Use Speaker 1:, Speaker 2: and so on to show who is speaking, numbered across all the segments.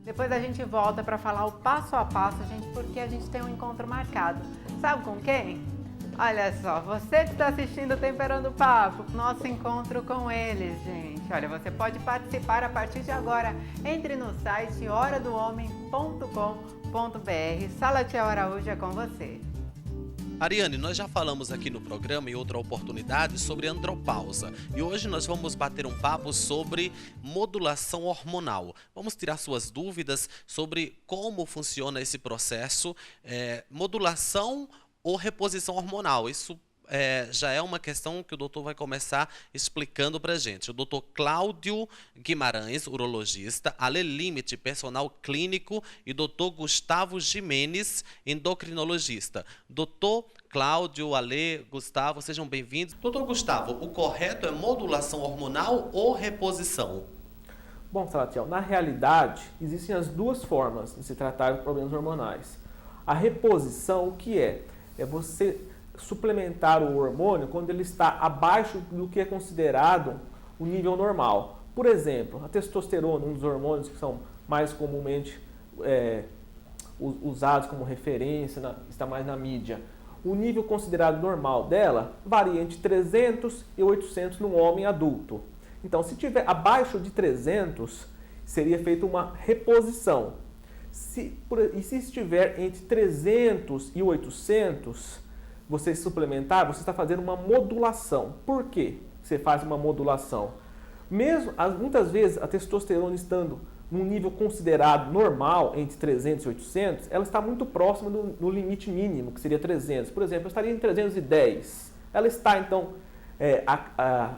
Speaker 1: Depois a gente volta para falar o passo a passo, gente, porque a gente tem um encontro marcado. Sabe com quem? Olha só, você que está assistindo Temperando o Papo, nosso encontro com eles, gente. Olha, você pode participar a partir de agora. Entre no site horadohomem.com.br. Salatiel Araújo é com você.
Speaker 2: Ariane, nós já falamos aqui no programa em outra oportunidade sobre andropausa e hoje nós vamos bater um papo sobre modulação hormonal. Vamos tirar suas dúvidas sobre como funciona esse processo, modulação ou reposição hormonal. Isso já é uma questão que o doutor vai começar explicando para a gente. O doutor Cláudio Guimarães, urologista, Ale Limite, personal clínico, e doutor Gustavo Jimenez, endocrinologista. Doutor Cláudio, Ale, Gustavo, sejam bem-vindos. Doutor Gustavo, o correto é modulação hormonal ou reposição?
Speaker 3: Bom, Salatiel, na realidade, existem as duas formas de se tratar de problemas hormonais. A reposição, o que é? É você suplementar o hormônio quando ele está abaixo do que é considerado o nível normal. Por exemplo, a testosterona, um dos hormônios que são mais comumente usados como referência, está mais na mídia. O nível considerado normal dela varia entre 300 e 800 no homem adulto. Então, se tiver abaixo de 300, seria feita uma reposição. Se estiver entre 300 e 800, você suplementar, você está fazendo uma modulação. Por que você faz uma modulação? Muitas vezes, a testosterona estando num nível considerado normal, entre 300 e 800, ela está muito próxima do limite mínimo, que seria 300. Por exemplo, eu estaria em 310. Ela está, então,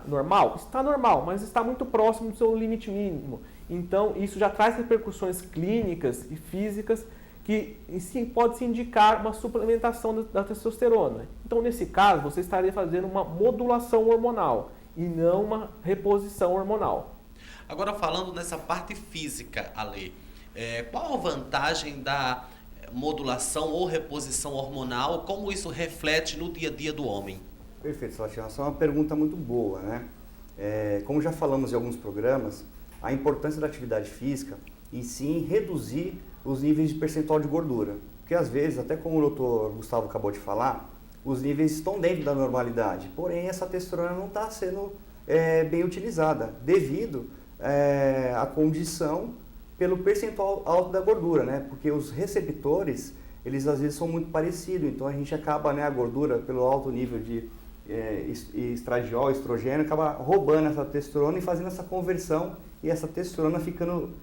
Speaker 3: normal? Está normal, mas está muito próximo do seu limite mínimo. Então, isso já traz repercussões clínicas e físicas que sim, pode se indicar uma suplementação da testosterona. Então, nesse caso, você estaria fazendo uma modulação hormonal e não uma reposição hormonal.
Speaker 2: Agora, falando nessa parte física, Ale, qual a vantagem da modulação ou reposição hormonal? Como isso reflete no dia a dia do homem?
Speaker 4: Perfeito, Salatiel. Essa é uma pergunta muito boa, né? Como já falamos em alguns programas, a importância da atividade física e sim reduzir os níveis de percentual de gordura. Porque às vezes, até como o doutor Gustavo acabou de falar, os níveis estão dentro da normalidade, porém essa testosterona não está sendo bem utilizada devido à condição pelo percentual alto da gordura, né? Porque os receptores, eles às vezes são muito parecidos, então a gente acaba, né, a gordura pelo alto nível de estradiol, estrogênio, acaba roubando essa testosterona e fazendo essa conversão e essa testosterona ficando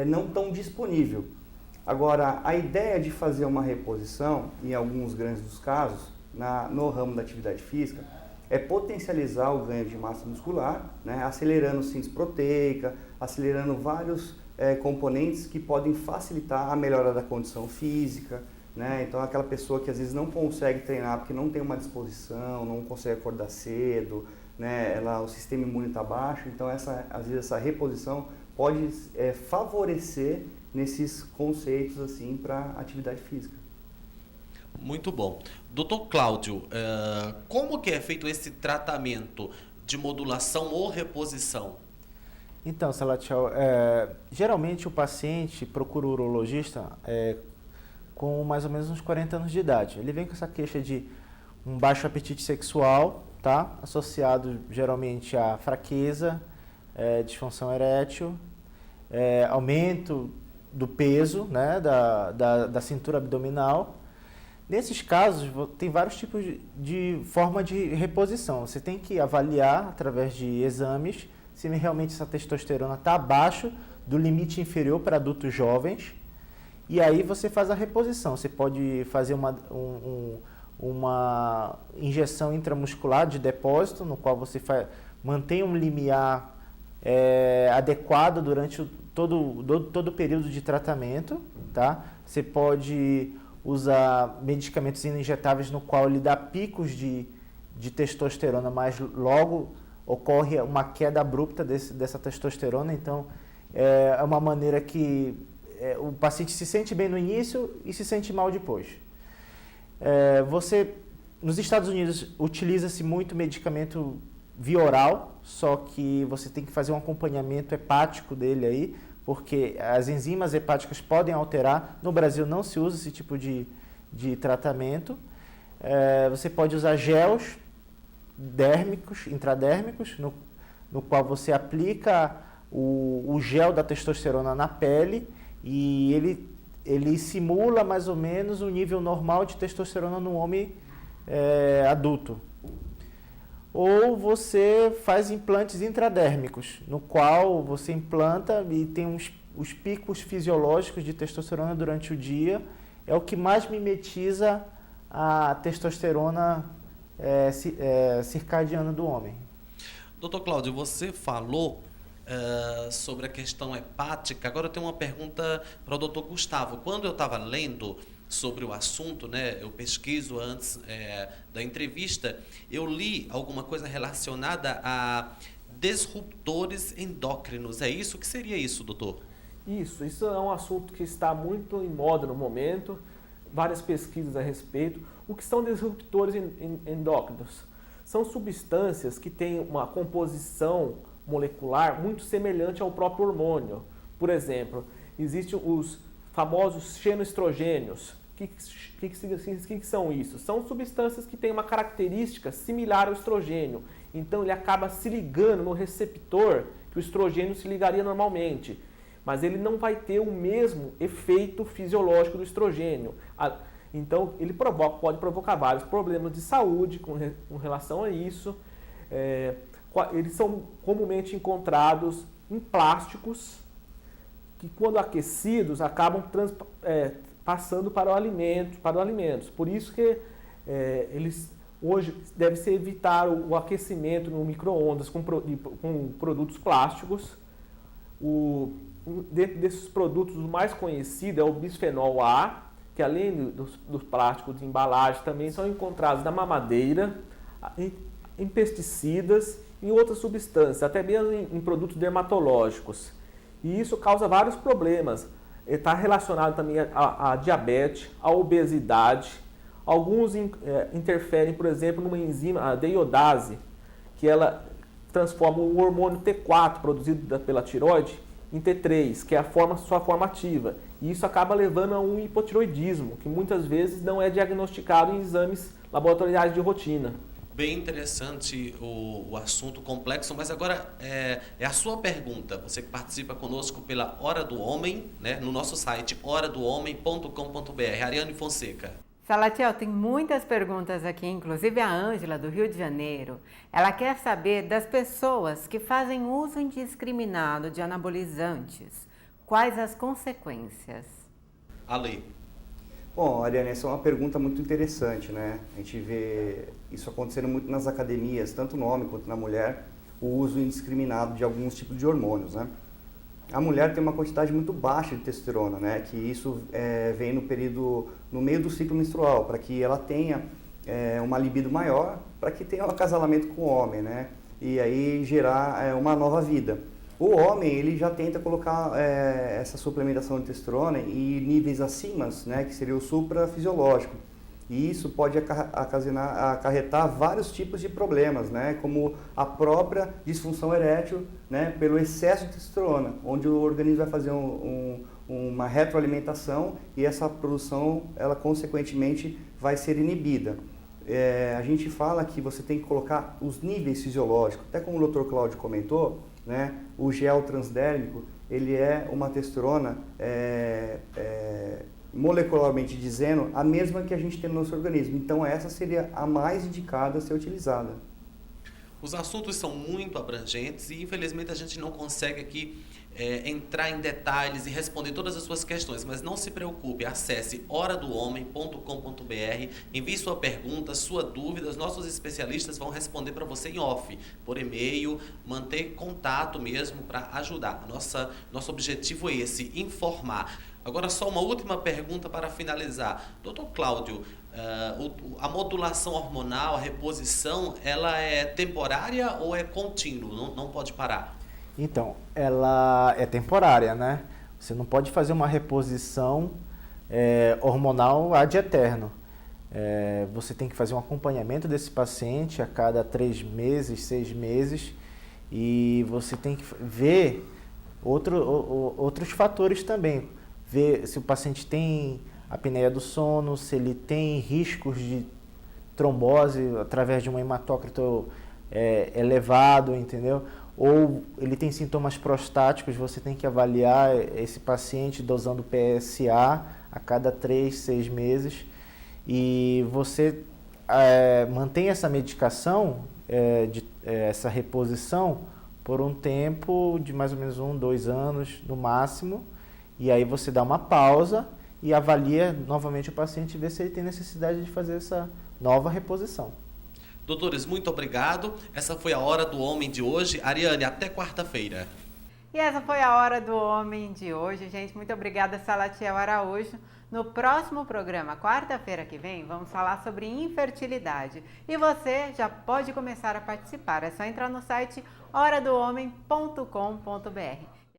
Speaker 4: não tão disponível. Agora, a ideia de fazer uma reposição, em alguns grandes dos casos, no ramo da atividade física, é potencializar o ganho de massa muscular, né, acelerando síntese proteica, acelerando vários componentes que podem facilitar a melhora da condição física, né? Então, aquela pessoa que às vezes não consegue treinar porque não tem uma disposição, não consegue acordar cedo, né, o sistema imune está baixo, então às vezes essa reposição pode favorecer nesses conceitos assim para atividade física.
Speaker 2: Muito bom. Doutor Cláudio, como que é feito esse tratamento de modulação ou reposição?
Speaker 5: Então, Salatiel, geralmente o paciente procura o urologista com mais ou menos uns 40 anos de idade. Ele vem com essa queixa de um baixo apetite sexual, tá? Associado geralmente à fraqueza, disfunção erétil, aumento do peso, né, da cintura abdominal. Nesses casos, tem vários tipos de forma de reposição. Você tem que avaliar, através de exames, se realmente essa testosterona está abaixo do limite inferior para adultos jovens. E aí você faz a reposição. Você pode fazer uma injeção intramuscular de depósito, no qual você mantém um limiar adequado durante todo o período de tratamento, tá? Você pode usar medicamentos injetáveis no qual ele dá picos de testosterona, mas logo ocorre uma queda abrupta dessa testosterona. Então, é uma maneira que o paciente se sente bem no início e se sente mal depois. Nos Estados Unidos, utiliza-se muito medicamento via oral, só que você tem que fazer um acompanhamento hepático dele aí, porque as enzimas hepáticas podem alterar. No Brasil não se usa esse tipo de tratamento. Você pode usar gels dérmicos, intradérmicos, no qual você aplica o gel da testosterona na pele e ele simula mais ou menos o nível normal de testosterona no homem adulto. Ou você faz implantes intradérmicos, no qual você implanta e tem os picos fisiológicos de testosterona durante o dia. É o que mais mimetiza a testosterona circadiana do homem.
Speaker 2: Doutor Cláudio, você falou sobre a questão hepática. Agora eu tenho uma pergunta para o doutor Gustavo. Quando eu estava lendo sobre o assunto, né, eu pesquiso antes da entrevista, eu li alguma coisa relacionada a disruptores endócrinos. É isso? O que seria isso, doutor?
Speaker 3: Isso é um assunto que está muito em moda no momento, várias pesquisas a respeito. O que são disruptores endócrinos? São substâncias que têm uma composição molecular muito semelhante ao próprio hormônio. Por exemplo, existem os famosos xenoestrogênios. O que são isso? São substâncias que têm uma característica similar ao estrogênio. Então ele acaba se ligando no receptor que o estrogênio se ligaria normalmente. Mas ele não vai ter o mesmo efeito fisiológico do estrogênio. Então ele pode provocar vários problemas de saúde com relação a isso. Eles são comumente encontrados em plásticos que, quando aquecidos, acabam passando para alimentos. Por isso que eles hoje deve-se evitar o aquecimento no micro-ondas com produtos plásticos. Dentro desses produtos, o mais conhecido é o bisfenol A, que além dos plásticos de embalagem, também são encontrados na mamadeira, em pesticidas e em outras substâncias, até mesmo em produtos dermatológicos. E isso causa vários problemas. Está relacionado também à diabetes, à obesidade. Alguns interferem, por exemplo, numa enzima, a deiodase, que ela transforma o hormônio T4, produzido pela tireoide, em T3, que é sua forma ativa. E isso acaba levando a um hipotiroidismo, que muitas vezes não é diagnosticado em exames laboratoriais de rotina.
Speaker 2: Bem interessante o assunto complexo, mas agora é a sua pergunta. Você que participa conosco pela Hora do Homem, né, no nosso site horadohomem.com.br. Ariane Fonseca.
Speaker 1: Salatiel, tem muitas perguntas aqui, inclusive a Ângela, do Rio de Janeiro. Ela quer saber das pessoas que fazem uso indiscriminado de anabolizantes. Quais as consequências?
Speaker 2: Ale.
Speaker 4: Bom, Ariane, essa é uma pergunta muito interessante, né? A gente vê isso acontecendo muito nas academias, tanto no homem quanto na mulher, o uso indiscriminado de alguns tipos de hormônios, né? A mulher tem uma quantidade muito baixa de testosterona, né? Que isso vem no meio do ciclo menstrual, para que ela tenha uma libido maior, para que tenha um acasalamento com o homem, né? E aí gerar uma nova vida. O homem, ele já tenta colocar essa suplementação de testosterona em níveis acima, né? Que seria o suprafisiológico. E isso pode acarretar vários tipos de problemas, né? Como a própria disfunção erétil, né? Pelo excesso de testosterona, onde o organismo vai fazer uma retroalimentação e essa produção, ela consequentemente vai ser inibida. A gente fala que você tem que colocar os níveis fisiológicos, até como o Dr. Cláudio comentou, né? O gel transdérmico, ele é uma testosterona molecularmente dizendo, a mesma que a gente tem no nosso organismo. Então essa seria a mais indicada a ser utilizada.
Speaker 2: Os assuntos são muito abrangentes e infelizmente a gente não consegue aqui entrar em detalhes e responder todas as suas questões, mas não se preocupe, acesse horadohomem.com.br, envie sua pergunta, sua dúvida, os nossos especialistas vão responder para você em off, por e-mail, manter contato mesmo para ajudar. Nosso objetivo é esse, informar. Agora só uma última pergunta para finalizar. Doutor Cláudio, a modulação hormonal, a reposição, ela é temporária ou é contínua? Não pode parar?
Speaker 5: Então, ela é temporária, né? Você não pode fazer uma reposição hormonal ad eterno. Você tem que fazer um acompanhamento desse paciente a cada 3 meses, 6 meses, e você tem que ver Outros fatores também, ver se o paciente tem apneia do sono, se ele tem riscos de trombose através de um hematócrito elevado, entendeu? Ou ele tem sintomas prostáticos, você tem que avaliar esse paciente dosando PSA a cada 3, 6 meses. E você mantém essa medicação, essa reposição, por um tempo de mais ou menos 1, 2 anos no máximo. E aí você dá uma pausa e avalia novamente o paciente e vê se ele tem necessidade de fazer essa nova reposição.
Speaker 2: Doutores, muito obrigado. Essa foi a Hora do Homem de hoje. Ariane, até quarta-feira.
Speaker 1: E essa foi a Hora do Homem de hoje, gente. Muito obrigada, Salatiel Araújo. No próximo programa, quarta-feira que vem, vamos falar sobre infertilidade. E você já pode começar a participar. É só entrar no site horadohomem.com.br.